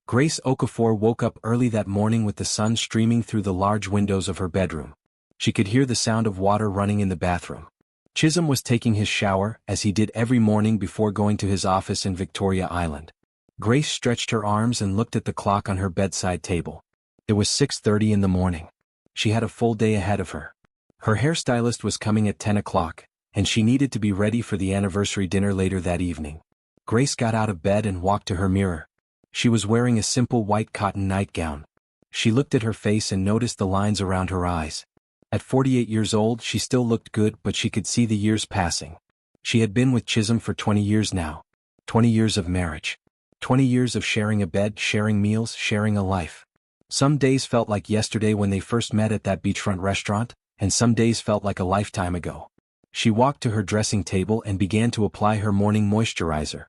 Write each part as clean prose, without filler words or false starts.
Grace Okafor woke up early that morning with the sun streaming through the large windows of her bedroom. She could hear the sound of water running in the bathroom. Chisholm was taking his shower, as he did every morning before going to his office in Victoria Island. Grace stretched her arms and looked at the clock on her bedside table. It was 6:30 in the morning. She had a full day ahead of her. Her hairstylist was coming at 10 o'clock, and she needed to be ready for the anniversary dinner later that evening. Grace got out of bed and walked to her mirror. She was wearing a simple white cotton nightgown. She looked at her face and noticed the lines around her eyes. At 48 years old, she still looked good, but she could see the years passing. She had been with Chisholm for 20 years now. 20 years of marriage. 20 years of sharing a bed, sharing meals, sharing a life. Some days felt like yesterday when they first met at that beachfront restaurant, and some days felt like a lifetime ago. She walked to her dressing table and began to apply her morning moisturizer.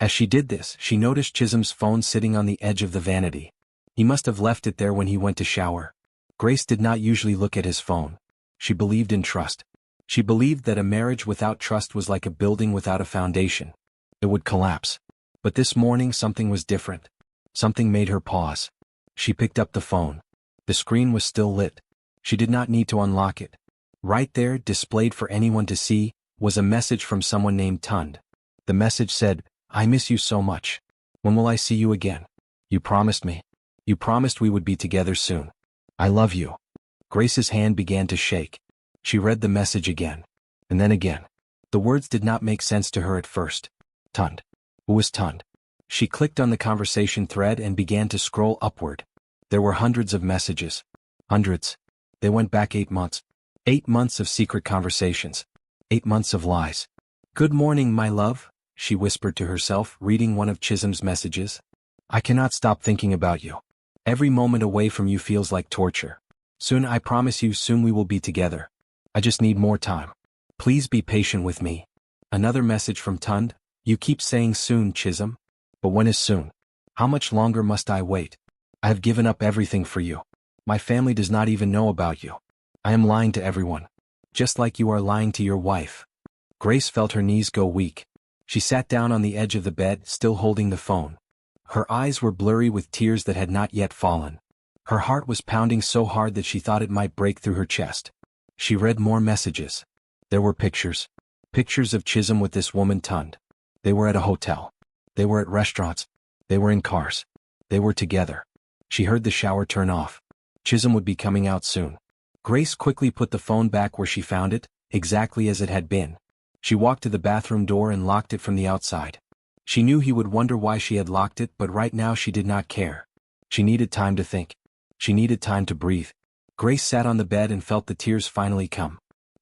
As she did this, she noticed Chisholm's phone sitting on the edge of the vanity. He must have left it there when he went to shower. Grace did not usually look at his phone. She believed in trust. She believed that a marriage without trust was like a building without a foundation. It would collapse. But this morning something was different. Something made her pause. She picked up the phone. The screen was still lit. She did not need to unlock it. Right there, displayed for anyone to see, was a message from someone named Tund. The message said, "I miss you so much. When will I see you again? You promised me. You promised we would be together soon. I love you." Grace's hand began to shake. She read the message again. And then again. The words did not make sense to her at first. Tund. Who was Tund? She clicked on the conversation thread and began to scroll upward. There were hundreds of messages. Hundreds. They went back 8 months. 8 months of secret conversations. 8 months of lies. "Good morning, my love," she whispered to herself, reading one of Chisholm's messages. "I cannot stop thinking about you. Every moment away from you feels like torture. Soon, I promise you, soon we will be together. I just need more time. Please be patient with me." Another message from Tund. "You keep saying soon, Chisholm. But when is soon? How much longer must I wait? I have given up everything for you. My family does not even know about you. I am lying to everyone. Just like you are lying to your wife." Grace felt her knees go weak. She sat down on the edge of the bed, still holding the phone. Her eyes were blurry with tears that had not yet fallen. Her heart was pounding so hard that she thought it might break through her chest. She read more messages. There were pictures. Pictures of Chisholm with this woman Tund. They were at a hotel. They were at restaurants. They were in cars. They were together. She heard the shower turn off. Chisholm would be coming out soon. Grace quickly put the phone back where she found it, exactly as it had been. She walked to the bathroom door and locked it from the outside. She knew he would wonder why she had locked it, but right now she did not care. She needed time to think. She needed time to breathe. Grace sat on the bed and felt the tears finally come.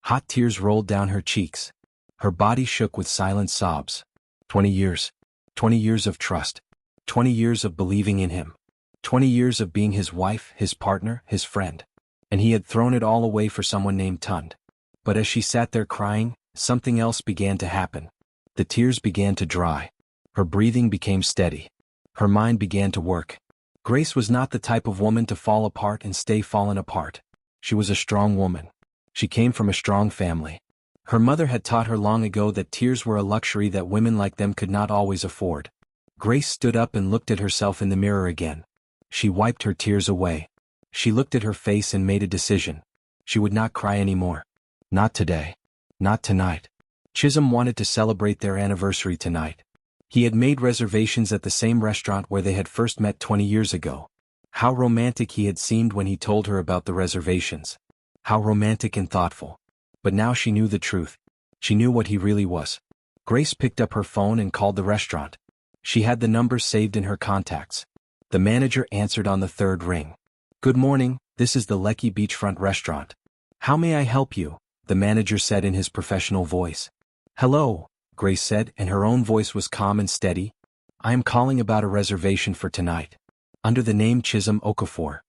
Hot tears rolled down her cheeks. Her body shook with silent sobs. 20 years. 20 years of trust. 20 years of believing in him. 20 years of being his wife, his partner, his friend. And he had thrown it all away for someone named Tund. But as she sat there crying, something else began to happen. The tears began to dry. Her breathing became steady. Her mind began to work. Grace was not the type of woman to fall apart and stay fallen apart. She was a strong woman. She came from a strong family. Her mother had taught her long ago that tears were a luxury that women like them could not always afford. Grace stood up and looked at herself in the mirror again. She wiped her tears away. She looked at her face and made a decision. She would not cry anymore. Not today. Not tonight. Chisholm wanted to celebrate their anniversary tonight. He had made reservations at the same restaurant where they had first met 20 years ago. How romantic he had seemed when he told her about the reservations. How romantic and thoughtful. But now she knew the truth. She knew what he really was. Grace picked up her phone and called the restaurant. She had the number saved in her contacts. The manager answered on the third ring. "Good morning, this is the Lekki Beachfront restaurant. How may I help you?" the manager said in his professional voice. "Hello," Grace said, and her own voice was calm and steady. "I am calling about a reservation for tonight. Under the name Chisholm Okafor.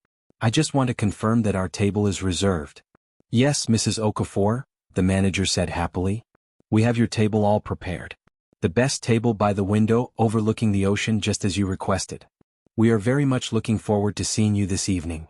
I just want to confirm that our table is reserved." "Yes, Mrs. Okafor," the manager said happily. "We have your table all prepared. The best table by the window overlooking the ocean just as you requested. We are very much looking forward to seeing you this evening."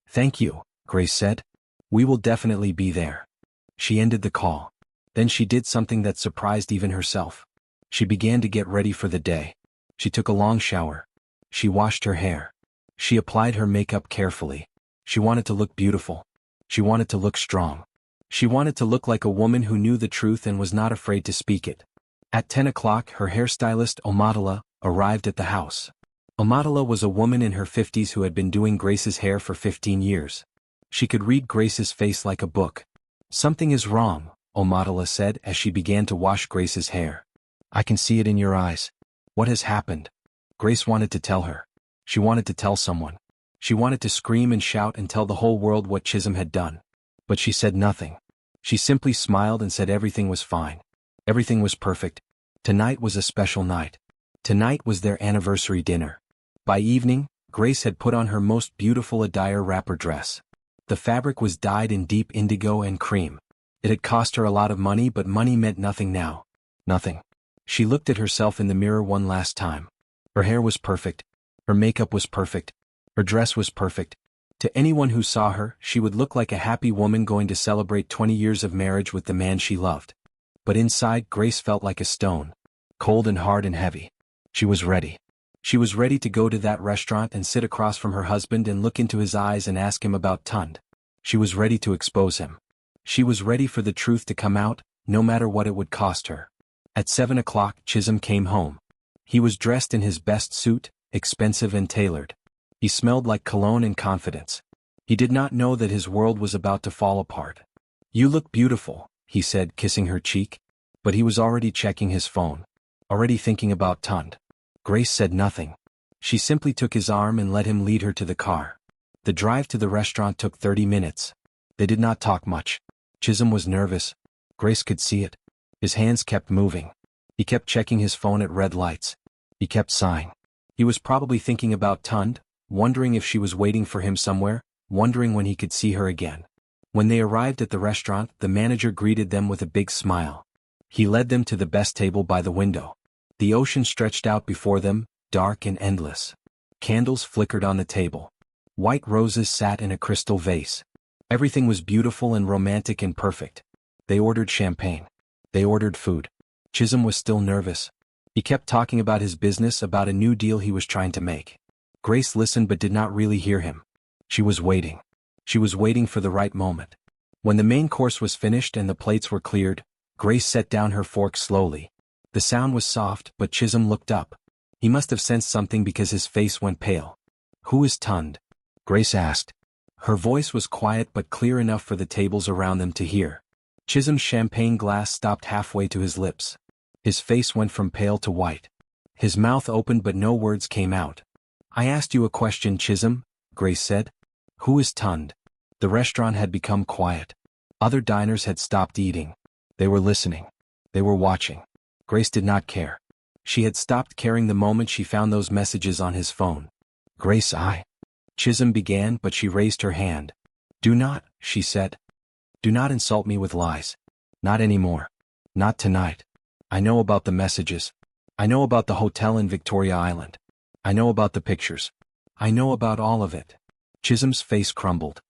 "Thank you," Grace said. "We will definitely be there." She ended the call. Then she did something that surprised even herself. She began to get ready for the day. She took a long shower. She washed her hair. She applied her makeup carefully. She wanted to look beautiful. She wanted to look strong. She wanted to look like a woman who knew the truth and was not afraid to speak it. At 10 o'clock, her hairstylist, Omadala, arrived at the house. Omadala was a woman in her 50s who had been doing Grace's hair for 15 years. She could read Grace's face like a book. "Something is wrong," Omadala said as she began to wash Grace's hair. "I can see it in your eyes. What has happened?" Grace wanted to tell her. She wanted to tell someone. She wanted to scream and shout and tell the whole world what Chisholm had done. But she said nothing. She simply smiled and said everything was fine. Everything was perfect. Tonight was a special night. Tonight was their anniversary dinner. By evening, Grace had put on her most beautiful attire wrapper dress. The fabric was dyed in deep indigo and cream. It had cost her a lot of money, but money meant nothing now. Nothing. She looked at herself in the mirror one last time. Her hair was perfect. Her makeup was perfect. Her dress was perfect. To anyone who saw her, she would look like a happy woman going to celebrate 20 years of marriage with the man she loved. But inside, Grace felt like a stone. Cold and hard and heavy. She was ready. She was ready to go to that restaurant and sit across from her husband and look into his eyes and ask him about Tund. She was ready to expose him. She was ready for the truth to come out, no matter what it would cost her. At 7 o'clock, Chisholm came home. He was dressed in his best suit, expensive and tailored. He smelled like cologne and confidence. He did not know that his world was about to fall apart. "You look beautiful," he said, kissing her cheek. But he was already checking his phone. Already thinking about Tund. Grace said nothing. She simply took his arm and let him lead her to the car. The drive to the restaurant took 30 minutes. They did not talk much. Chisholm was nervous. Grace could see it. His hands kept moving. He kept checking his phone at red lights. He kept sighing. He was probably thinking about Tund, wondering if she was waiting for him somewhere, wondering when he could see her again. When they arrived at the restaurant, the manager greeted them with a big smile. He led them to the best table by the window. The ocean stretched out before them, dark and endless. Candles flickered on the table. White roses sat in a crystal vase. Everything was beautiful and romantic and perfect. They ordered champagne. They ordered food. Chisholm was still nervous. He kept talking about his business, about a new deal he was trying to make. Grace listened but did not really hear him. She was waiting. She was waiting for the right moment. When the main course was finished and the plates were cleared, Grace set down her fork slowly. The sound was soft, but Chisholm looked up. He must have sensed something because his face went pale. "Who is Tund?" Grace asked. Her voice was quiet but clear enough for the tables around them to hear. Chisholm's champagne glass stopped halfway to his lips. His face went from pale to white. His mouth opened but no words came out. "I asked you a question, Chisholm," Grace said. "Who is Tund?" The restaurant had become quiet. Other diners had stopped eating. They were listening. They were watching. Grace did not care. She had stopped caring the moment she found those messages on his phone. "Grace, Chisholm began, but she raised her hand. "Do not," she said. "Do not insult me with lies. Not anymore. Not tonight. I know about the messages. I know about the hotel in Victoria Island. I know about the pictures. I know about all of it." Chisholm's face crumbled.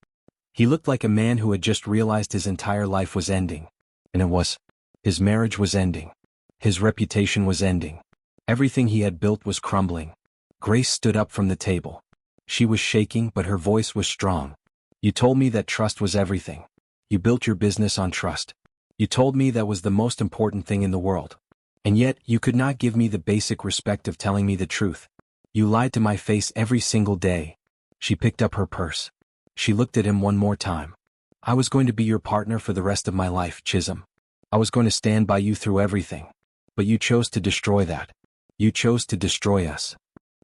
He looked like a man who had just realized his entire life was ending. And it was. His marriage was ending. His reputation was ending. Everything he had built was crumbling. Grace stood up from the table. She was shaking, but her voice was strong. "You told me that trust was everything. You built your business on trust. You told me that was the most important thing in the world. And yet, you could not give me the basic respect of telling me the truth. You lied to my face every single day." She picked up her purse. She looked at him one more time. "I was going to be your partner for the rest of my life, Chisholm. I was going to stand by you through everything. But you chose to destroy that. You chose to destroy us."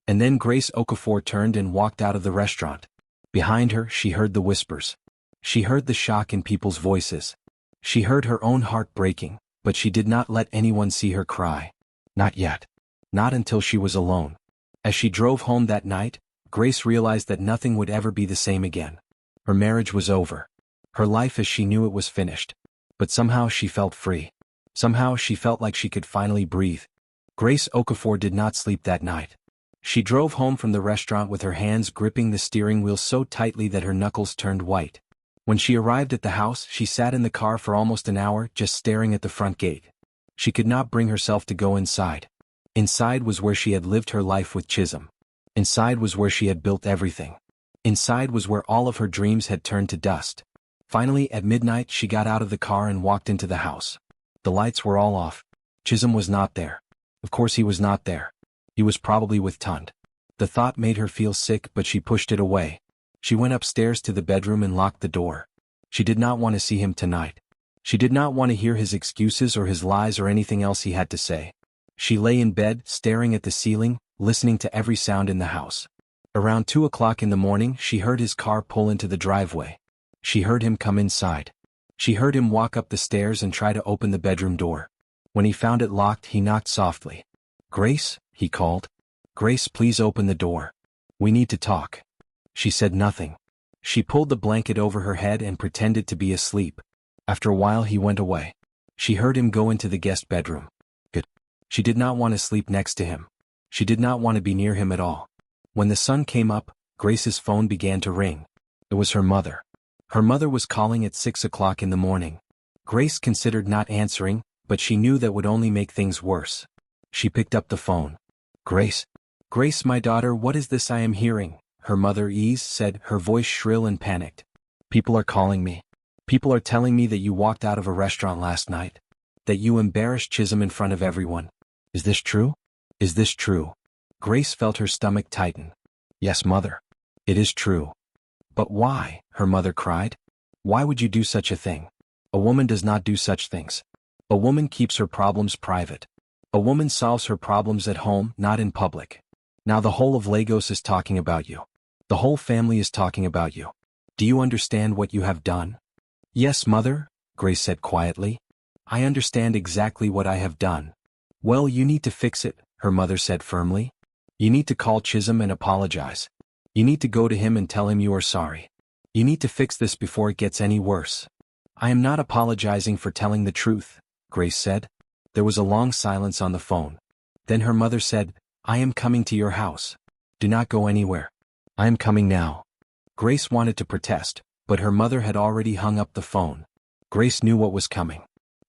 And then Grace Okafor turned and walked out of the restaurant. Behind her, she heard the whispers. She heard the shock in people's voices. She heard her own heart breaking, but she did not let anyone see her cry. Not yet. Not until she was alone. As she drove home that night, Grace realized that nothing would ever be the same again. Her marriage was over. Her life as she knew it was finished. But somehow she felt free. Somehow she felt like she could finally breathe. Grace Okafor did not sleep that night. She drove home from the restaurant with her hands gripping the steering wheel so tightly that her knuckles turned white. When she arrived at the house, she sat in the car for almost an hour, just staring at the front gate. She could not bring herself to go inside. Inside was where she had lived her life with Chisholm. Inside was where she had built everything. Inside was where all of her dreams had turned to dust. Finally, at midnight, she got out of the car and walked into the house. The lights were all off. Chisholm was not there. Of course he was not there. He was probably with Tund. The thought made her feel sick, but she pushed it away. She went upstairs to the bedroom and locked the door. She did not want to see him tonight. She did not want to hear his excuses or his lies or anything else he had to say. She lay in bed, staring at the ceiling, listening to every sound in the house. Around 2 o'clock in the morning, she heard his car pull into the driveway. She heard him come inside. She heard him walk up the stairs and try to open the bedroom door. When he found it locked, he knocked softly. "Grace," he called. "Grace, please open the door. We need to talk." She said nothing. She pulled the blanket over her head and pretended to be asleep. After a while he went away. She heard him go into the guest bedroom. Good. She did not want to sleep next to him. She did not want to be near him at all. When the sun came up, Grace's phone began to ring. It was her mother. Her mother was calling at 6 o'clock in the morning. Grace considered not answering, but she knew that would only make things worse. She picked up the phone. "Grace? Grace, my daughter, what is this I am hearing?" her mother Ease said, her voice shrill and panicked. "People are calling me. People are telling me that you walked out of a restaurant last night. That you embarrassed Chisholm in front of everyone. Is this true? Is this true?" Grace felt her stomach tighten. "Yes, mother. It is true." "But why?" her mother cried. "Why would you do such a thing? A woman does not do such things. A woman keeps her problems private. A woman solves her problems at home, not in public. Now the whole of Lagos is talking about you. The whole family is talking about you. Do you understand what you have done?" "Yes, mother," Grace said quietly. "I understand exactly what I have done." "Well, you need to fix it," her mother said firmly. "You need to call Chisholm and apologize. You need to go to him and tell him you are sorry. You need to fix this before it gets any worse." "I am not apologizing for telling the truth," Grace said. There was a long silence on the phone. Then her mother said, "I am coming to your house. Do not go anywhere. I am coming now." Grace wanted to protest, but her mother had already hung up the phone. Grace knew what was coming.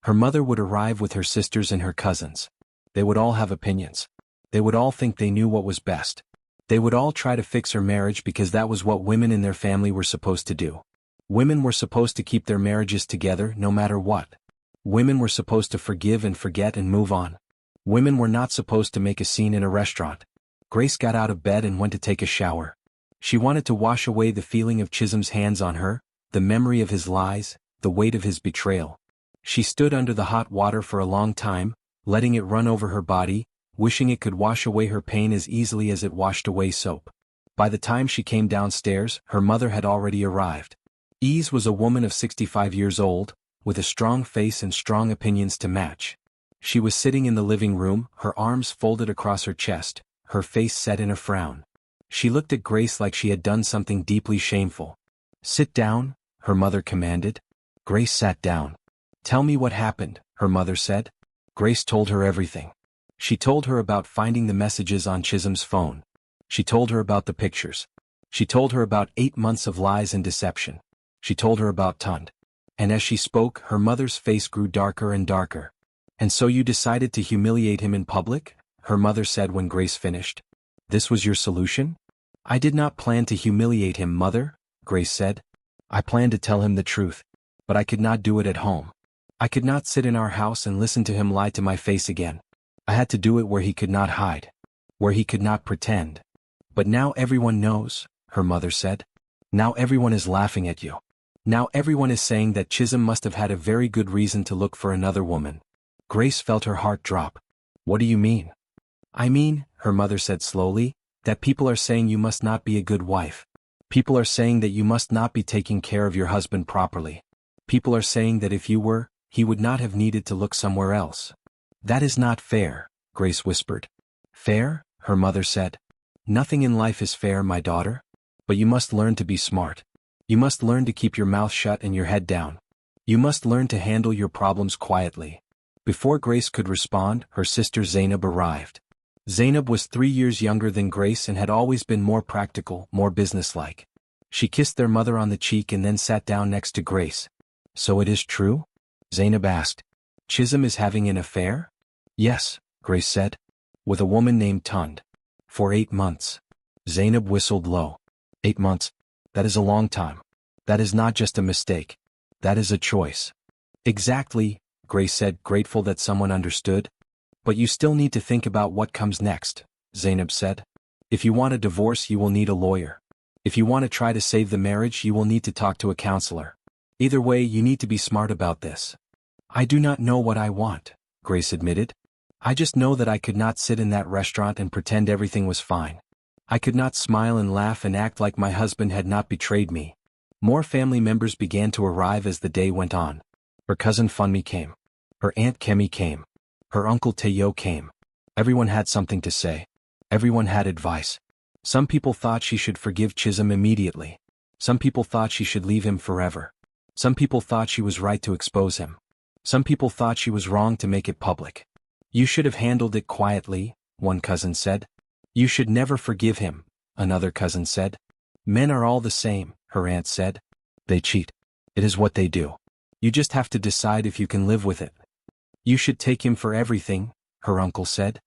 Her mother would arrive with her sisters and her cousins. They would all have opinions. They would all think they knew what was best. They would all try to fix her marriage because that was what women in their family were supposed to do. Women were supposed to keep their marriages together no matter what. Women were supposed to forgive and forget and move on. Women were not supposed to make a scene in a restaurant. Grace got out of bed and went to take a shower. She wanted to wash away the feeling of Chisholm's hands on her, the memory of his lies, the weight of his betrayal. She stood under the hot water for a long time, letting it run over her body, wishing it could wash away her pain as easily as it washed away soap. By the time she came downstairs, her mother had already arrived. Ease was a woman of 65 years old, with a strong face and strong opinions to match. She was sitting in the living room, her arms folded across her chest, her face set in a frown. She looked at Grace like she had done something deeply shameful. "Sit down," her mother commanded. Grace sat down. "Tell me what happened," her mother said. Grace told her everything. She told her about finding the messages on Chisholm's phone. She told her about the pictures. She told her about 8 months of lies and deception. She told her about Tund. And as she spoke, her mother's face grew darker and darker. "And so you decided to humiliate him in public?" her mother said when Grace finished. "This was your solution?" "I did not plan to humiliate him, mother," Grace said. "I planned to tell him the truth. But I could not do it at home. I could not sit in our house and listen to him lie to my face again. I had to do it where he could not hide. Where he could not pretend." "But now everyone knows," her mother said. "Now everyone is laughing at you. Now everyone is saying that Chisholm must have had a very good reason to look for another woman." Grace felt her heart drop. "What do you mean?" "I mean," her mother said slowly, "that people are saying you must not be a good wife. People are saying that you must not be taking care of your husband properly. People are saying that if you were, he would not have needed to look somewhere else." "That is not fair," Grace whispered. "Fair?" her mother said. "Nothing in life is fair, my daughter. But you must learn to be smart. You must learn to keep your mouth shut and your head down. You must learn to handle your problems quietly." Before Grace could respond, her sister Zainab arrived. Zainab was 3 years younger than Grace and had always been more practical, more businesslike. She kissed their mother on the cheek and then sat down next to Grace. "So it is true?" Zainab asked. "Chisholm is having an affair?" "Yes," Grace said. "With a woman named Tund. For 8 months. Zainab whistled low. 8 months. That is a long time. That is not just a mistake. That is a choice. Exactly, Grace said, grateful that someone understood. But you still need to think about what comes next, Zainab said. If you want a divorce, you will need a lawyer. If you want to try to save the marriage, you will need to talk to a counselor. Either way, you need to be smart about this. I do not know what I want, Grace admitted. I just know that I could not sit in that restaurant and pretend everything was fine. I could not smile and laugh and act like my husband had not betrayed me. More family members began to arrive as the day went on. Her cousin Funmi came. Her aunt Kemi came. Her uncle Tayo came. Everyone had something to say. Everyone had advice. Some people thought she should forgive Chisholm immediately. Some people thought she should leave him forever. Some people thought she was right to expose him. Some people thought she was wrong to make it public. You should have handled it quietly, one cousin said. You should never forgive him, another cousin said. Men are all the same, her aunt said. They cheat. It is what they do. You just have to decide if you can live with it. You should take him for everything, her uncle said.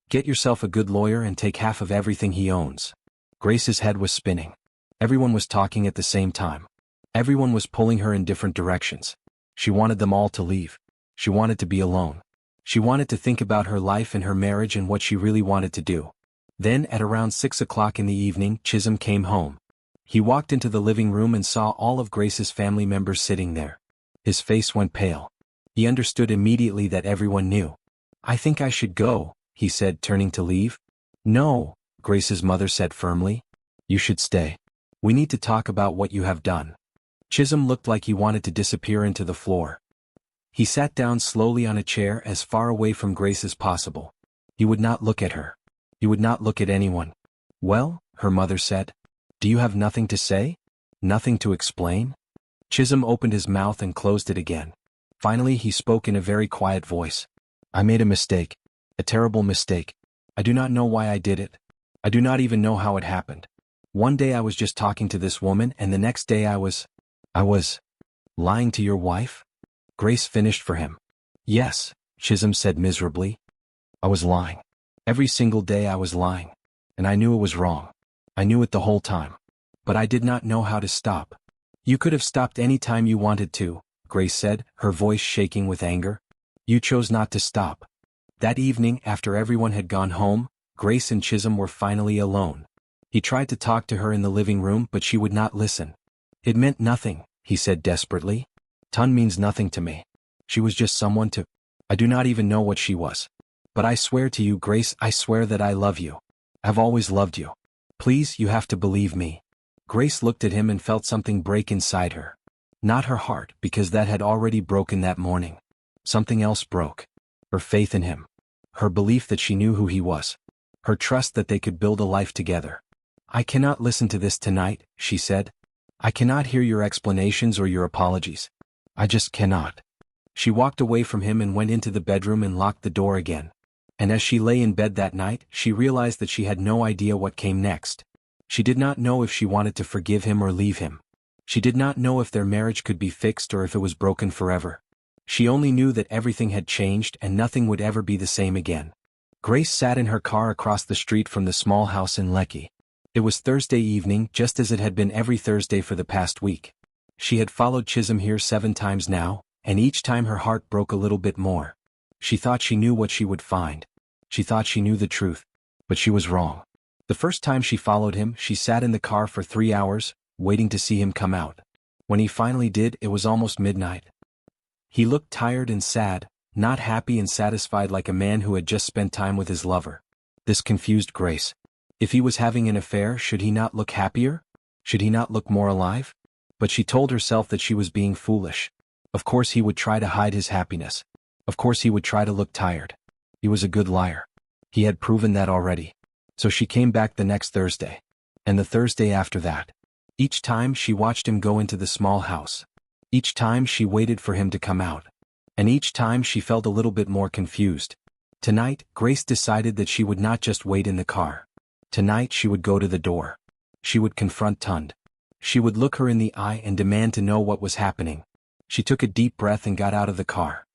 Get yourself a good lawyer and take half of everything he owns. Grace's head was spinning. Everyone was talking at the same time. Everyone was pulling her in different directions. She wanted them all to leave. She wanted to be alone. She wanted to think about her life and her marriage and what she really wanted to do. Then at around 6 o'clock in the evening, Chisholm came home. He walked into the living room and saw all of Grace's family members sitting there. His face went pale. He understood immediately that everyone knew. I think I should go, he said, turning to leave. No, Grace's mother said firmly. You should stay. We need to talk about what you have done. Chisholm looked like he wanted to disappear into the floor. He sat down slowly on a chair as far away from Grace as possible. He would not look at her. He would not look at anyone. Well, her mother said. Do you have nothing to say? Nothing to explain? Chisholm opened his mouth and closed it again. Finally he spoke in a very quiet voice. I made a mistake. A terrible mistake. I do not know why I did it. I do not even know how it happened. One day I was just talking to this woman and the next day I was lying to your wife? Grace finished for him. Yes, Chisholm said miserably. I was lying. Every single day I was lying. And I knew it was wrong. I knew it the whole time. But I did not know how to stop. You could have stopped any time you wanted to, Grace said, her voice shaking with anger. You chose not to stop. That evening, after everyone had gone home, Grace and Chisholm were finally alone. He tried to talk to her in the living room, but she would not listen. It meant nothing, he said desperately. Ton means nothing to me. She was just someone to... I do not even know what she was. But I swear to you, Grace, I swear that I love you. I've always loved you. Please, you have to believe me. Grace looked at him and felt something break inside her. Not her heart, because that had already broken that morning. Something else broke. Her faith in him. Her belief that she knew who he was. Her trust that they could build a life together. I cannot listen to this tonight, she said. I cannot hear your explanations or your apologies. I just cannot. She walked away from him and went into the bedroom and locked the door again. And as she lay in bed that night, she realized that she had no idea what came next. She did not know if she wanted to forgive him or leave him. She did not know if their marriage could be fixed or if it was broken forever. She only knew that everything had changed and nothing would ever be the same again. Grace sat in her car across the street from the small house in Lekki. It was Thursday evening, just as it had been every Thursday for the past week. She had followed Chisholm here 7 times now, and each time her heart broke a little bit more. She thought she knew what she would find. She thought she knew the truth. But she was wrong. The first time she followed him, she sat in the car for 3 hours, waiting to see him come out. When he finally did, it was almost midnight. He looked tired and sad, not happy and satisfied like a man who had just spent time with his lover. This confused Grace. If he was having an affair, should he not look happier? Should he not look more alive? But she told herself that she was being foolish. Of course he would try to hide his happiness. Of course he would try to look tired. He was a good liar. He had proven that already. So she came back the next Thursday. And the Thursday after that. Each time she watched him go into the small house. Each time she waited for him to come out. And each time she felt a little bit more confused. Tonight, Grace decided that she would not just wait in the car. Tonight she would go to the door. She would confront Tund. She would look her in the eye and demand to know what was happening. She took a deep breath and got out of the car.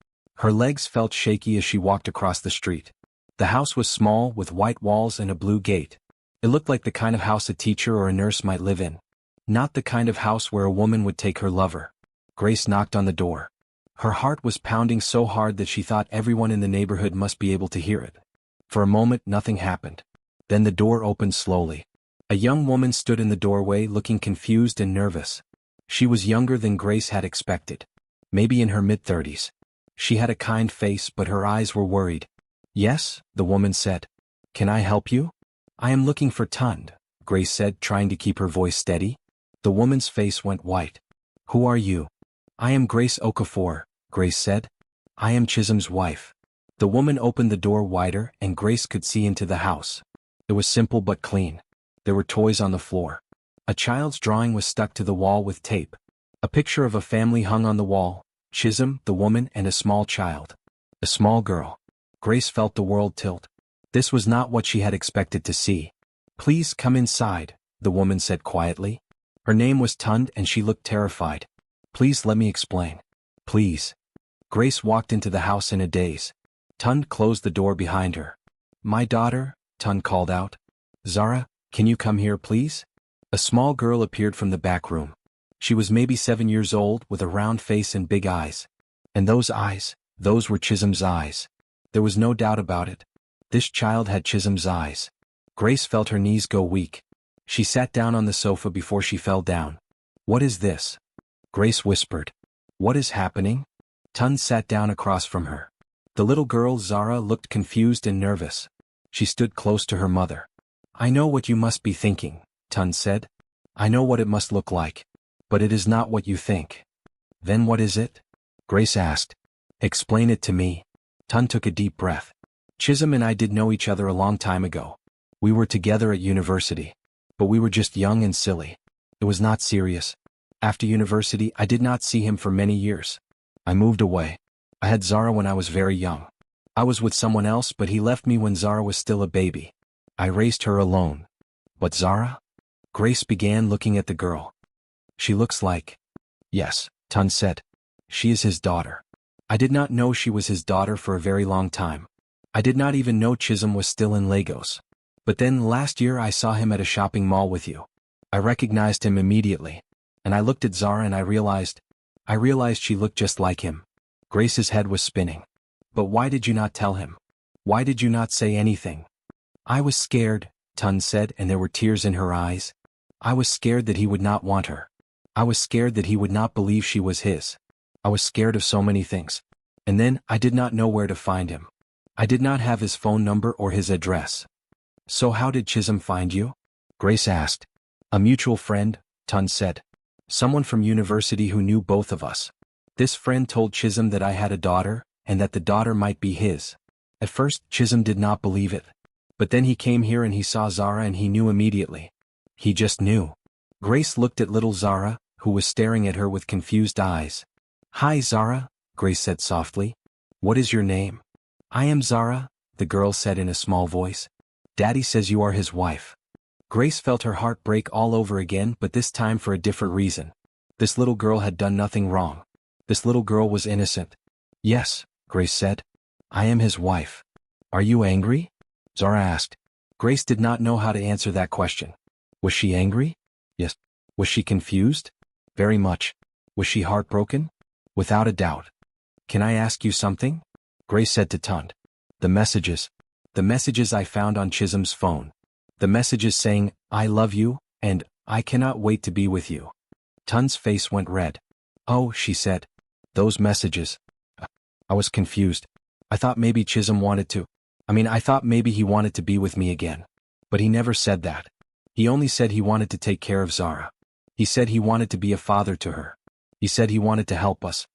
Her legs felt shaky as she walked across the street. The house was small with white walls and a blue gate. It looked like the kind of house a teacher or a nurse might live in. Not the kind of house where a woman would take her lover. Grace knocked on the door. Her heart was pounding so hard that she thought everyone in the neighborhood must be able to hear it. For a moment nothing happened. Then the door opened slowly. A young woman stood in the doorway looking confused and nervous. She was younger than Grace had expected. Maybe in her mid-30s. She had a kind face but her eyes were worried. "Yes," the woman said. "Can I help you?" "I am looking for Tund," Grace said, trying to keep her voice steady. The woman's face went white. "Who are you?" "I am Grace Okafor," Grace said. "I am Chisholm's wife." The woman opened the door wider and Grace could see into the house. It was simple but clean. There were toys on the floor. A child's drawing was stuck to the wall with tape. A picture of a family hung on the wall, Chisholm, the woman, and a small child. A small girl. Grace felt the world tilt. This was not what she had expected to see. "Please come inside," the woman said quietly. Her name was Tund and she looked terrified. "Please let me explain. Please." Grace walked into the house in a daze. Tund closed the door behind her. "My daughter," Tund called out. "Zara, can you come here please?" A small girl appeared from the back room. She was maybe 7 years old with a round face and big eyes. And those eyes, those were Chisholm's eyes. There was no doubt about it. This child had Chisholm's eyes. Grace felt her knees go weak. She sat down on the sofa before she fell down. "What is this?" Grace whispered. "What is happening?" Tund sat down across from her. The little girl Zara looked confused and nervous. She stood close to her mother. "I know what you must be thinking," Tund said. "I know what it must look like. But it is not what you think." "Then what is it?" Grace asked. "Explain it to me." Tund took a deep breath. "Chisholm and I did know each other a long time ago. We were together at university. But we were just young and silly. It was not serious. After university, I did not see him for many years. I moved away. I had Zara when I was very young. I was with someone else but he left me when Zara was still a baby. I raised her alone. But Zara?" Grace began looking at the girl. "She looks like—" "Yes," Tund said. "She is his daughter. I did not know she was his daughter for a very long time. I did not even know Chisholm was still in Lagos. But then last year I saw him at a shopping mall with you. I recognized him immediately. And I looked at Zara and I realized she looked just like him." Grace's head was spinning. "But why did you not tell him? Why did you not say anything?" "I was scared," Tund said, and there were tears in her eyes. "I was scared that he would not want her. I was scared that he would not believe she was his. I was scared of so many things. And then I did not know where to find him. I did not have his phone number or his address." "So how did Chisholm find you?" Grace asked. "A mutual friend," Tund said. "Someone from university who knew both of us. This friend told Chisholm that I had a daughter, and that the daughter might be his. At first, Chisholm did not believe it. But then he came here and he saw Zara and he knew immediately. He just knew." Grace looked at little Zara, who was staring at her with confused eyes. "Hi Zara," Grace said softly. "What is your name?" "I am Zara," the girl said in a small voice. "Daddy says you are his wife." Grace felt her heart break all over again, but this time for a different reason. This little girl had done nothing wrong. This little girl was innocent. "Yes," Grace said. "I am his wife." "Are you angry?" Zara asked. Grace did not know how to answer that question. Was she angry? Yes. Was she confused? Very much. Was she heartbroken? Without a doubt. "Can I ask you something?" Grace said to Tund. The messages I found on Chisholm's phone. The messages saying, "I love you," and "I cannot wait to be with you." Tund's face went red. "Oh," she said. "Those messages." I was confused. I thought maybe Chisholm wanted to. I thought maybe he wanted to be with me again. But he never said that. He only said he wanted to take care of Zara. He said he wanted to be a father to her. He said he wanted to help us.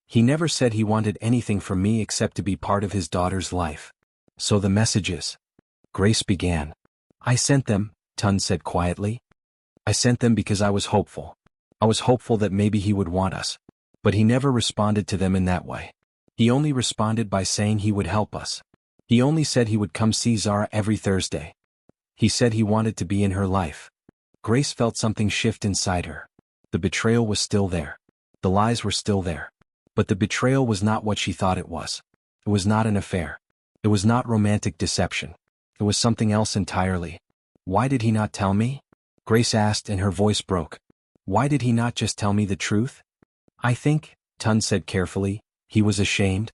He never said he wanted anything from me except to be part of his daughter's life. So the messages. Grace began. "I sent them," Tund said quietly. "I sent them because I was hopeful. I was hopeful that maybe he would want us. But he never responded to them in that way. He only responded by saying he would help us. He only said he would come see Zara every Thursday. He said he wanted to be in her life." Grace felt something shift inside her. The betrayal was still there. The lies were still there. But the betrayal was not what she thought it was. It was not an affair. It was not romantic deception. It was something else entirely. Why did he not tell me? Grace asked and her voice broke. Why did he not just tell me the truth? I think, Tun said carefully, he was ashamed.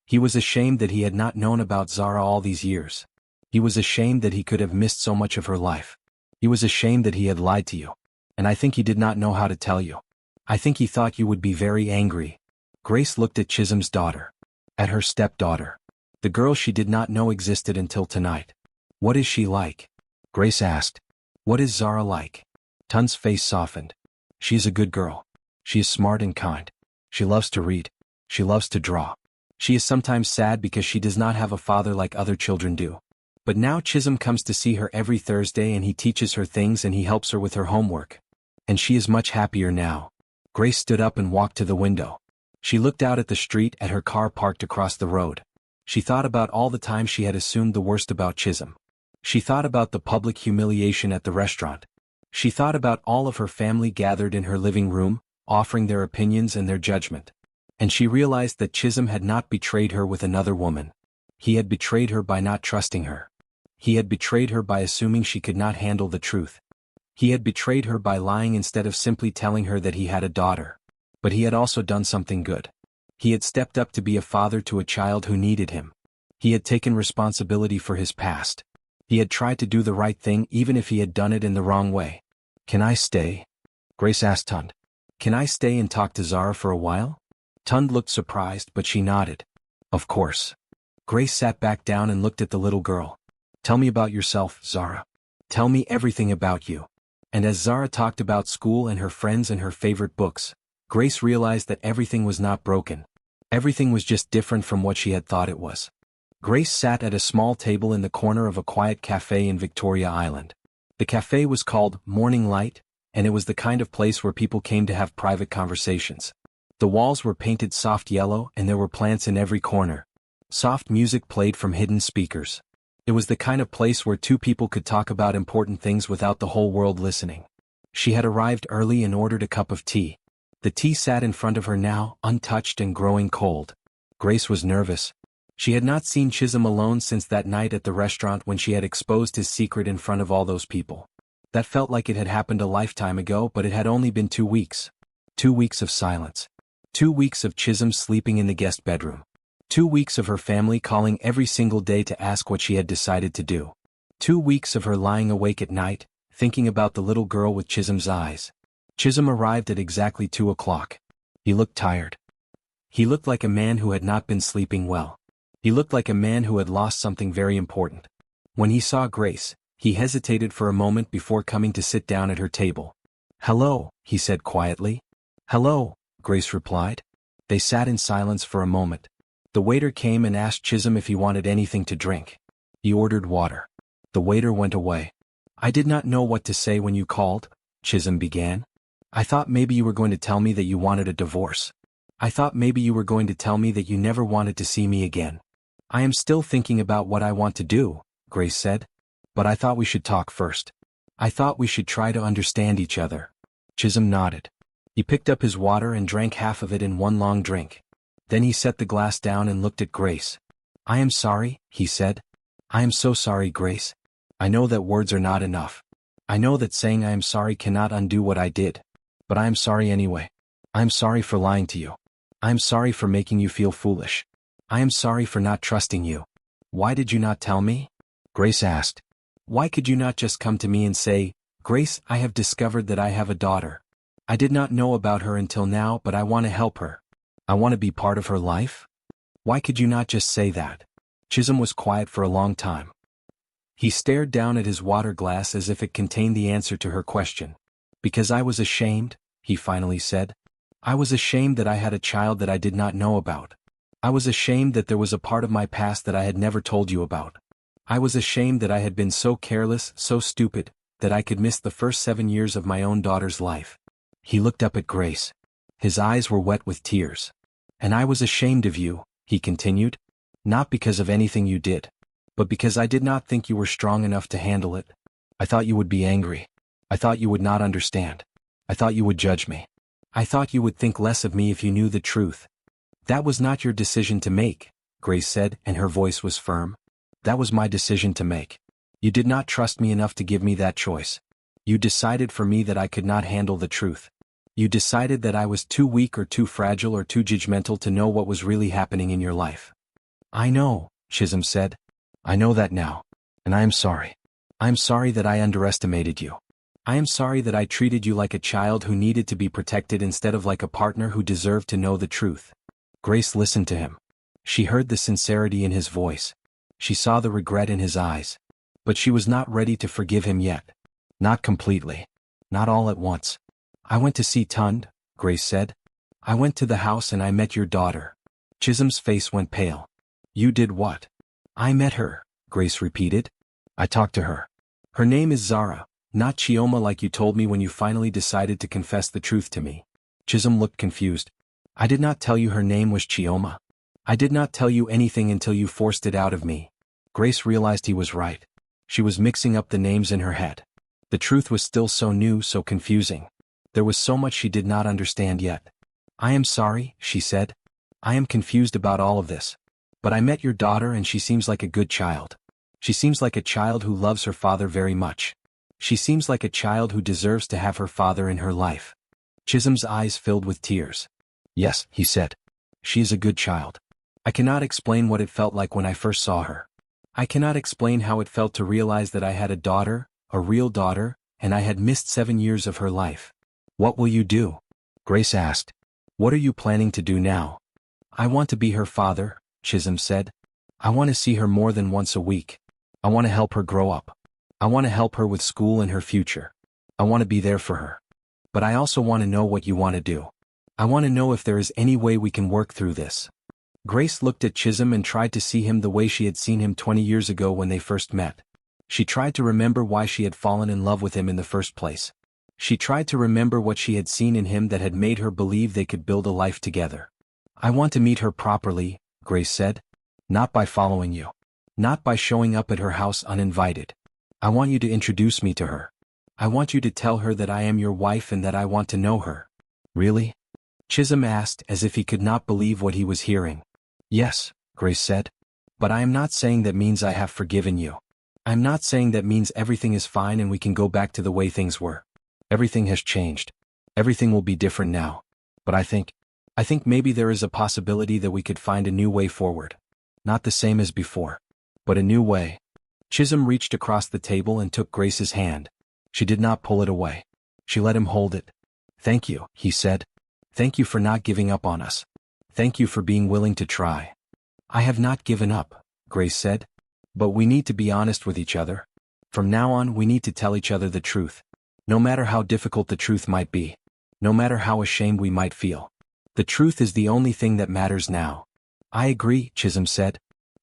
He was ashamed that he had not known about Zara all these years. He was ashamed that he could have missed so much of her life. He was ashamed that he had lied to you. And I think he did not know how to tell you. I think he thought you would be very angry. Grace looked at Chisholm's daughter. At her stepdaughter. The girl she did not know existed until tonight. What is she like? Grace asked. What is Zara like? Tun's face softened. She is a good girl. She is smart and kind. She loves to read. She loves to draw. She is sometimes sad because she does not have a father like other children do. But now Chisholm comes to see her every Thursday and he teaches her things and he helps her with her homework. And she is much happier now. Grace stood up and walked to the window. She looked out at the street at her car parked across the road. She thought about all the time she had assumed the worst about Chisholm. She thought about the public humiliation at the restaurant. She thought about all of her family gathered in her living room, offering their opinions and their judgment. And she realized that Chisholm had not betrayed her with another woman. He had betrayed her by not trusting her. He had betrayed her by assuming she could not handle the truth. He had betrayed her by lying instead of simply telling her that he had a daughter. But he had also done something good. He had stepped up to be a father to a child who needed him. He had taken responsibility for his past. He had tried to do the right thing even if he had done it in the wrong way. Can I stay? Grace asked Tund. Can I stay and talk to Zara for a while? Tund looked surprised but she nodded. Of course. Grace sat back down and looked at the little girl. Tell me about yourself, Zara. Tell me everything about you. And as Zara talked about school and her friends and her favorite books, Grace realized that everything was not broken. Everything was just different from what she had thought it was. Grace sat at a small table in the corner of a quiet cafe in Victoria Island. The cafe was called Morning Light, and it was the kind of place where people came to have private conversations. The walls were painted soft yellow and there were plants in every corner. Soft music played from hidden speakers. It was the kind of place where two people could talk about important things without the whole world listening. She had arrived early and ordered a cup of tea. The tea sat in front of her now, untouched and growing cold. Grace was nervous. She had not seen Chisholm alone since that night at the restaurant when she had exposed his secret in front of all those people. That felt like it had happened a lifetime ago, but it had only been 2 weeks. 2 weeks of silence. 2 weeks of Chisholm sleeping in the guest bedroom. 2 weeks of her family calling every single day to ask what she had decided to do. 2 weeks of her lying awake at night, thinking about the little girl with Chisholm's eyes. Chisholm arrived at exactly 2 o'clock. He looked tired. He looked like a man who had not been sleeping well. He looked like a man who had lost something very important. When he saw Grace, he hesitated for a moment before coming to sit down at her table. "Hello," he said quietly. "Hello," Grace replied. They sat in silence for a moment. The waiter came and asked Chisholm if he wanted anything to drink. He ordered water. The waiter went away. "I did not know what to say when you called," Chisholm began. "I thought maybe you were going to tell me that you wanted a divorce. I thought maybe you were going to tell me that you never wanted to see me again." "I am still thinking about what I want to do," Grace said. "But I thought we should talk first. I thought we should try to understand each other." Chisholm nodded. He picked up his water and drank half of it in one long drink. Then he set the glass down and looked at Grace. "I am sorry," he said. "I am so sorry, Grace. I know that words are not enough. I know that saying I am sorry cannot undo what I did. But I am sorry anyway. I am sorry for lying to you. I am sorry for making you feel foolish. I am sorry for not trusting you." "Why did you not tell me?" Grace asked. "Why could you not just come to me and say, 'Grace, I have discovered that I have a daughter. I did not know about her until now, but I want to help her. I want to be part of her life'? Why could you not just say that?" Chisholm was quiet for a long time. He stared down at his water glass as if it contained the answer to her question. "Because I was ashamed," he finally said. "I was ashamed that I had a child that I did not know about. I was ashamed that there was a part of my past that I had never told you about. I was ashamed that I had been so careless, so stupid, that I could miss the first 7 years of my own daughter's life." He looked up at Grace. His eyes were wet with tears. "And I was ashamed of you," he continued. "Not because of anything you did. But because I did not think you were strong enough to handle it. I thought you would be angry. I thought you would not understand. I thought you would judge me. I thought you would think less of me if you knew the truth." "That was not your decision to make," Grace said, and her voice was firm. "That was my decision to make. You did not trust me enough to give me that choice. You decided for me that I could not handle the truth. You decided that I was too weak or too fragile or too judgmental to know what was really happening in your life. I know, Chisholm said. I know that now. And I am sorry. I am sorry that I underestimated you. I am sorry that I treated you like a child who needed to be protected instead of like a partner who deserved to know the truth. Grace listened to him. She heard the sincerity in his voice. She saw the regret in his eyes. But she was not ready to forgive him yet. Not completely. Not all at once. I went to see Tund, Grace said. I went to the house and I met your daughter. Chisholm's face went pale. You did what? I met her, Grace repeated. I talked to her. Her name is Zara, not Chioma like you told me when you finally decided to confess the truth to me. Chisholm looked confused. I did not tell you her name was Chioma. I did not tell you anything until you forced it out of me. Grace realized he was right. She was mixing up the names in her head. The truth was still so new, so confusing. There was so much she did not understand yet. I am sorry, she said. I am confused about all of this. But I met your daughter and she seems like a good child. She seems like a child who loves her father very much. She seems like a child who deserves to have her father in her life. Chisholm's eyes filled with tears. Yes, he said. She is a good child. I cannot explain what it felt like when I first saw her. I cannot explain how it felt to realize that I had a daughter, a real daughter, and I had missed 7 years of her life. What will you do? Grace asked. What are you planning to do now? I want to be her father, Chisholm said. I want to see her more than once a week. I want to help her grow up. I want to help her with school and her future. I want to be there for her. But I also want to know what you want to do. I want to know if there is any way we can work through this. Grace looked at Chisholm and tried to see him the way she had seen him 20 years ago when they first met. She tried to remember why she had fallen in love with him in the first place. She tried to remember what she had seen in him that had made her believe they could build a life together. I want to meet her properly, Grace said. Not by following you. Not by showing up at her house uninvited. I want you to introduce me to her. I want you to tell her that I am your wife and that I want to know her. Really? Chisholm asked as if he could not believe what he was hearing. Yes, Grace said. But I am not saying that means I have forgiven you. I am not saying that means everything is fine and we can go back to the way things were. Everything has changed. Everything will be different now. But I think maybe there is a possibility that we could find a new way forward. Not the same as before, but a new way. Chisholm reached across the table and took Grace's hand. She did not pull it away. She let him hold it. Thank you, he said. Thank you for not giving up on us. Thank you for being willing to try. I have not given up, Grace said. But we need to be honest with each other. From now on we need to tell each other the truth. No matter how difficult the truth might be. No matter how ashamed we might feel. The truth is the only thing that matters now. I agree, Chisholm said.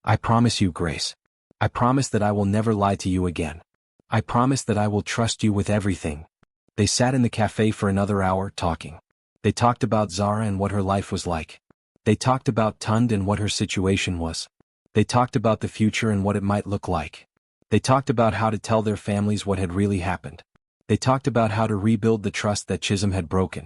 I promise you, Grace. I promise that I will never lie to you again. I promise that I will trust you with everything. They sat in the cafe for another hour talking. They talked about Zara and what her life was like. They talked about Tund and what her situation was. They talked about the future and what it might look like. They talked about how to tell their families what had really happened. They talked about how to rebuild the trust that Chisholm had broken.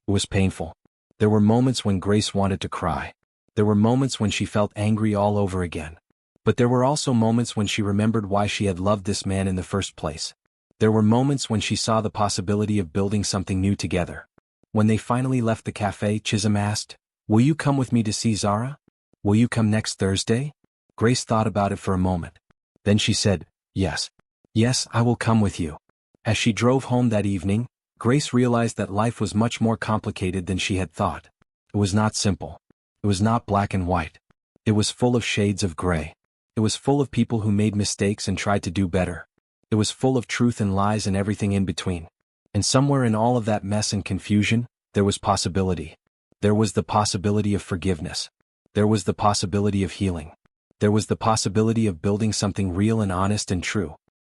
It was painful. There were moments when Grace wanted to cry. There were moments when she felt angry all over again. But there were also moments when she remembered why she had loved this man in the first place. There were moments when she saw the possibility of building something new together. When they finally left the cafe, Chisholm asked, Will you come with me to see Zara? Will you come next Thursday? Grace thought about it for a moment. Then she said, Yes. Yes, I will come with you. As she drove home that evening, Grace realized that life was much more complicated than she had thought. It was not simple. It was not black and white. It was full of shades of gray. It was full of people who made mistakes and tried to do better. It was full of truth and lies and everything in between. And somewhere in all of that mess and confusion, there was possibility. There was the possibility of forgiveness. There was the possibility of healing. There was the possibility of building something real and honest and true.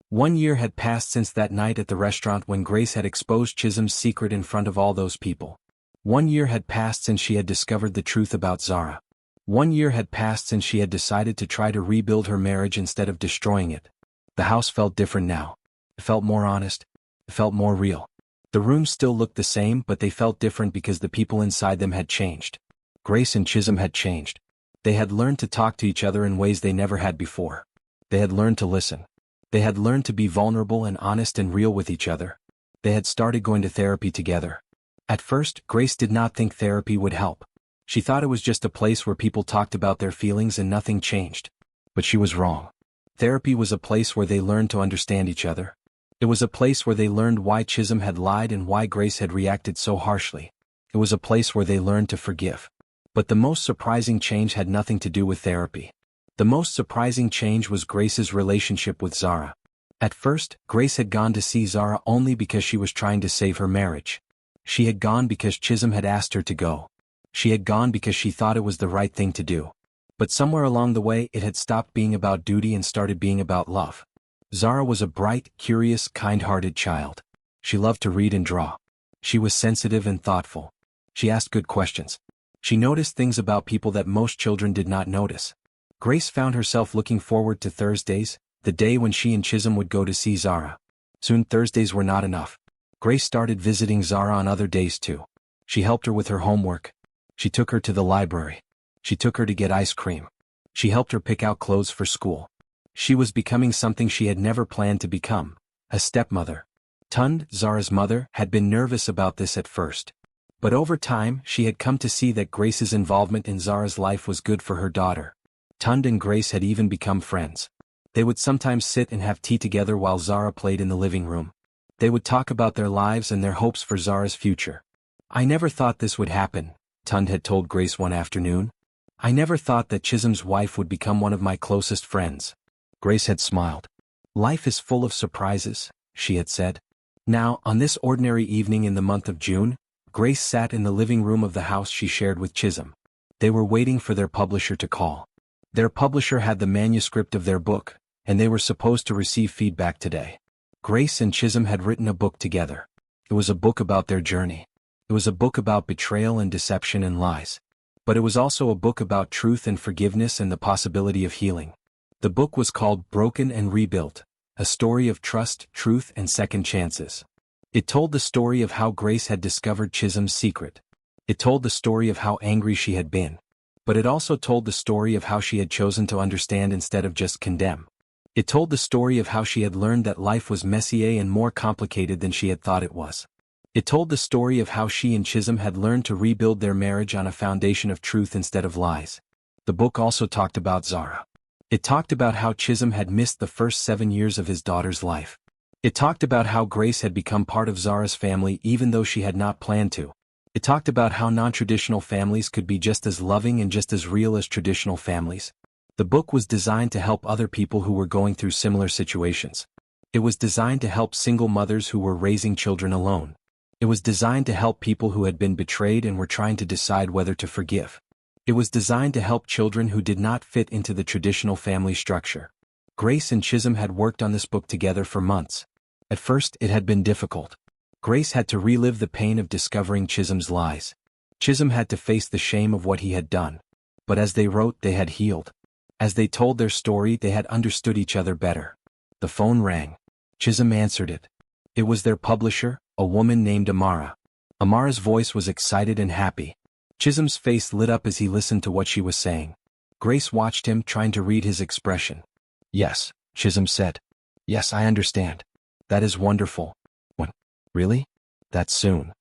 1 year had passed since that night at the restaurant when Grace had exposed Chisholm's secret in front of all those people. 1 year had passed since she had discovered the truth about Zara. 1 year had passed since she had decided to try to rebuild her marriage instead of destroying it. The house felt different now. It felt more honest. It felt more real. The rooms still looked the same, but they felt different because the people inside them had changed. Grace and Chisholm had changed. They had learned to talk to each other in ways they never had before. They had learned to listen. They had learned to be vulnerable and honest and real with each other. They had started going to therapy together. At first, Grace did not think therapy would help. She thought it was just a place where people talked about their feelings and nothing changed. But she was wrong. Therapy was a place where they learned to understand each other. It was a place where they learned why Chisholm had lied and why Grace had reacted so harshly. It was a place where they learned to forgive. But the most surprising change had nothing to do with therapy. The most surprising change was Grace's relationship with Zara. At first, Grace had gone to see Zara only because she was trying to save her marriage. She had gone because Chisholm had asked her to go. She had gone because she thought it was the right thing to do. But somewhere along the way it had stopped being about duty and started being about love. Zara was a bright, curious, kind-hearted child. She loved to read and draw. She was sensitive and thoughtful. She asked good questions. She noticed things about people that most children did not notice. Grace found herself looking forward to Thursdays, the day when she and Chisholm would go to see Zara. Soon Thursdays were not enough. Grace started visiting Zara on other days too. She helped her with her homework. She took her to the library. She took her to get ice cream. She helped her pick out clothes for school. She was becoming something she had never planned to become, a stepmother. Tund, Zara's mother, had been nervous about this at first. But over time, she had come to see that Grace's involvement in Zara's life was good for her daughter. Tund and Grace had even become friends. They would sometimes sit and have tea together while Zara played in the living room. They would talk about their lives and their hopes for Zara's future. "I never thought this would happen," Tund had told Grace one afternoon. "I never thought that Chisholm's wife would become one of my closest friends." Grace had smiled. "Life is full of surprises," she had said. Now, on this ordinary evening in the month of June, Grace sat in the living room of the house she shared with Chisholm. They were waiting for their publisher to call. Their publisher had the manuscript of their book, and they were supposed to receive feedback today. Grace and Chisholm had written a book together. It was a book about their journey. It was a book about betrayal and deception and lies. But it was also a book about truth and forgiveness and the possibility of healing. The book was called Broken and Rebuilt, a story of trust, truth, and second chances. It told the story of how Grace had discovered Chisholm's secret. It told the story of how angry she had been. But it also told the story of how she had chosen to understand instead of just condemn. It told the story of how she had learned that life was messier and more complicated than she had thought it was. It told the story of how she and Chisholm had learned to rebuild their marriage on a foundation of truth instead of lies. The book also talked about Zara. It talked about how Chisholm had missed the first 7 years of his daughter's life. It talked about how Grace had become part of Zara's family even though she had not planned to. It talked about how non-traditional families could be just as loving and just as real as traditional families. The book was designed to help other people who were going through similar situations. It was designed to help single mothers who were raising children alone. It was designed to help people who had been betrayed and were trying to decide whether to forgive. It was designed to help children who did not fit into the traditional family structure. Grace and Chisholm had worked on this book together for months. At first, it had been difficult. Grace had to relive the pain of discovering Chisholm's lies. Chisholm had to face the shame of what he had done. But as they wrote, they had healed. As they told their story, they had understood each other better. The phone rang. Chisholm answered it. It was their publisher, a woman named Amara. Amara's voice was excited and happy. Chisholm's face lit up as he listened to what she was saying. Grace watched him, trying to read his expression. "Yes," Chisholm said. "Yes, I understand. That is wonderful." "When? Really? That soon?"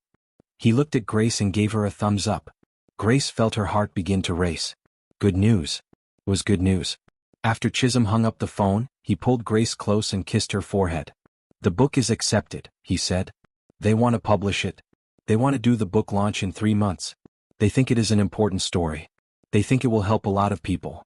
He looked at Grace and gave her a thumbs up. Grace felt her heart begin to race. Good news. It was good news. After Chisholm hung up the phone, he pulled Grace close and kissed her forehead. "The book is accepted," he said. "They want to publish it. They want to do the book launch in 3 months. They think it is an important story. They think it will help a lot of people."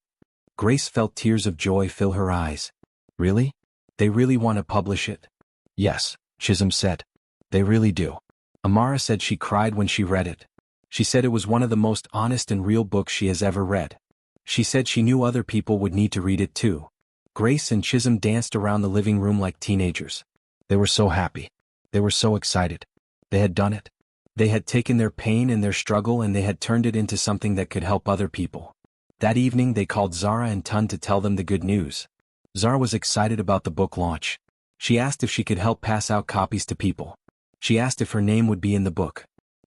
Grace felt tears of joy fill her eyes. "Really? They really want to publish it?" "Yes," Chisholm said. "They really do." Amara said she cried when she read it. She said it was one of the most honest and real books she has ever read. She said she knew other people would need to read it too. Grace and Chisholm danced around the living room like teenagers. They were so happy. They were so excited. They had done it. They had taken their pain and their struggle and they had turned it into something that could help other people. That evening they called Zara and Tund to tell them the good news. Zara was excited about the book launch. She asked if she could help pass out copies to people. She asked if her name would be in the book.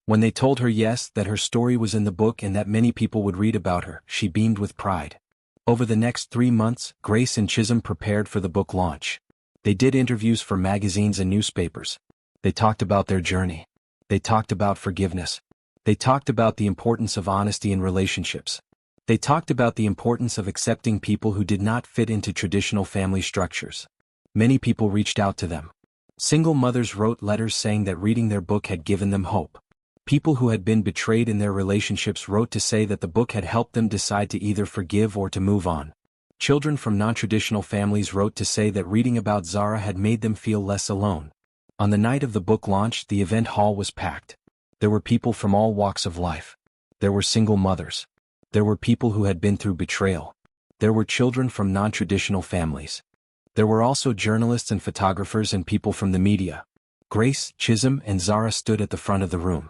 When they told her yes, that her story was in the book and that many people would read about her, she beamed with pride. Over the next 3 months, Grace and Chisholm prepared for the book launch. They did interviews for magazines and newspapers. They talked about their journey. They talked about forgiveness. They talked about the importance of honesty in relationships. They talked about the importance of accepting people who did not fit into traditional family structures. Many people reached out to them. Single mothers wrote letters saying that reading their book had given them hope. People who had been betrayed in their relationships wrote to say that the book had helped them decide to either forgive or to move on. Children from non-traditional families wrote to say that reading about Zara had made them feel less alone. On the night of the book launch, the event hall was packed. There were people from all walks of life. There were single mothers. There were people who had been through betrayal. There were children from non-traditional families. There were also journalists and photographers and people from the media. Grace, Chisholm, and Zara stood at the front of the room.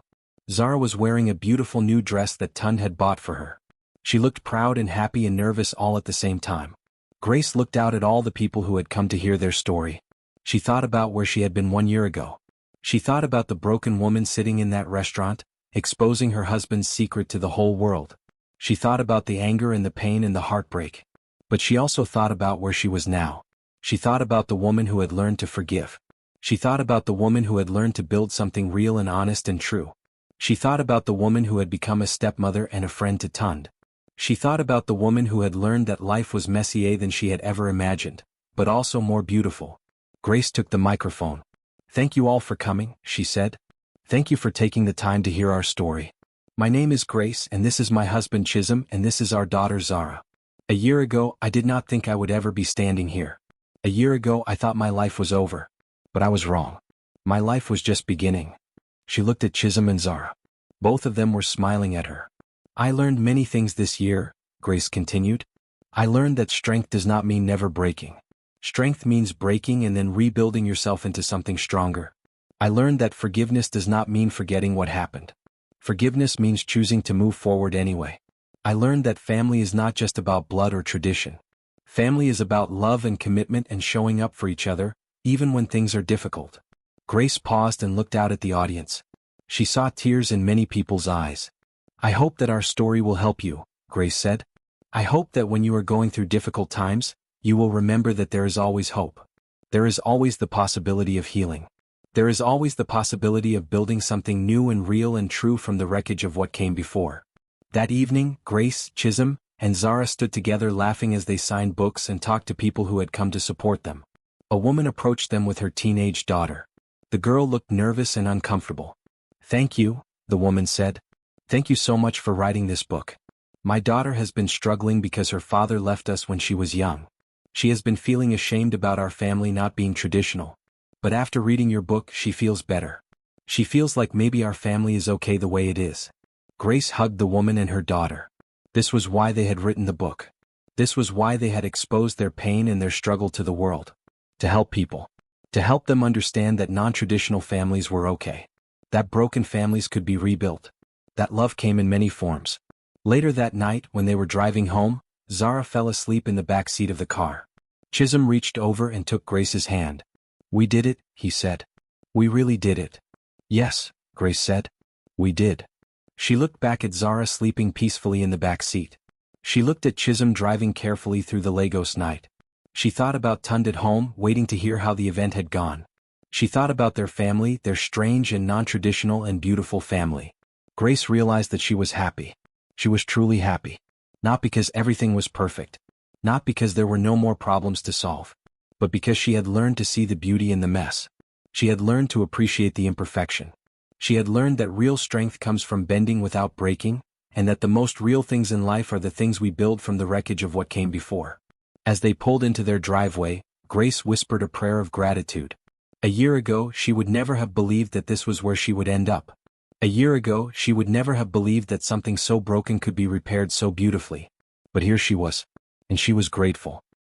Zara was wearing a beautiful new dress that Tund had bought for her. She looked proud and happy and nervous all at the same time. Grace looked out at all the people who had come to hear their story. She thought about where she had been 1 year ago. She thought about the broken woman sitting in that restaurant, exposing her husband's secret to the whole world. She thought about the anger and the pain and the heartbreak. But she also thought about where she was now. She thought about the woman who had learned to forgive. She thought about the woman who had learned to build something real and honest and true. She thought about the woman who had become a stepmother and a friend to Tund. She thought about the woman who had learned that life was messier than she had ever imagined, but also more beautiful. Grace took the microphone. "Thank you all for coming," she said. "Thank you for taking the time to hear our story. My name is Grace and this is my husband Chisholm and this is our daughter Zara. A year ago I did not think I would ever be standing here. A year ago I thought my life was over. But I was wrong. My life was just beginning." She looked at Chisholm and Zara. Both of them were smiling at her. "I learned many things this year," Grace continued. "I learned that strength does not mean never breaking. Strength means breaking and then rebuilding yourself into something stronger. I learned that forgiveness does not mean forgetting what happened. Forgiveness means choosing to move forward anyway. I learned that family is not just about blood or tradition. Family is about love and commitment and showing up for each other, even when things are difficult." Grace paused and looked out at the audience. She saw tears in many people's eyes. "I hope that our story will help you," Grace said. "I hope that when you are going through difficult times, you will remember that there is always hope. There is always the possibility of healing. There is always the possibility of building something new and real and true from the wreckage of what came before." That evening, Grace, Chisholm, and Zara stood together laughing as they signed books and talked to people who had come to support them. A woman approached them with her teenage daughter. The girl looked nervous and uncomfortable. "Thank you," the woman said. "Thank you so much for writing this book. My daughter has been struggling because her father left us when she was young. She has been feeling ashamed about our family not being traditional. But after reading your book, she feels better. She feels like maybe our family is okay the way it is." Grace hugged the woman and her daughter. This was why they had written the book. This was why they had exposed their pain and their struggle to the world. To help people. To help them understand that non-traditional families were okay. That broken families could be rebuilt. That love came in many forms. Later that night, when they were driving home, Zara fell asleep in the back seat of the car. Chisholm reached over and took Grace's hand. "We did it," he said. "We really did it." "Yes," Grace said. "We did." She looked back at Zara sleeping peacefully in the back seat. She looked at Chisholm driving carefully through the Lagos night. She thought about Tund at home, waiting to hear how the event had gone. She thought about their family, their strange and non-traditional and beautiful family. Grace realized that she was happy. She was truly happy. Not because everything was perfect. Not because there were no more problems to solve. But because she had learned to see the beauty in the mess. She had learned to appreciate the imperfection. She had learned that real strength comes from bending without breaking, and that the most real things in life are the things we build from the wreckage of what came before. As they pulled into their driveway, Grace whispered a prayer of gratitude. A year ago, she would never have believed that this was where she would end up. A year ago, she would never have believed that something so broken could be repaired so beautifully. But here she was. And she was grateful.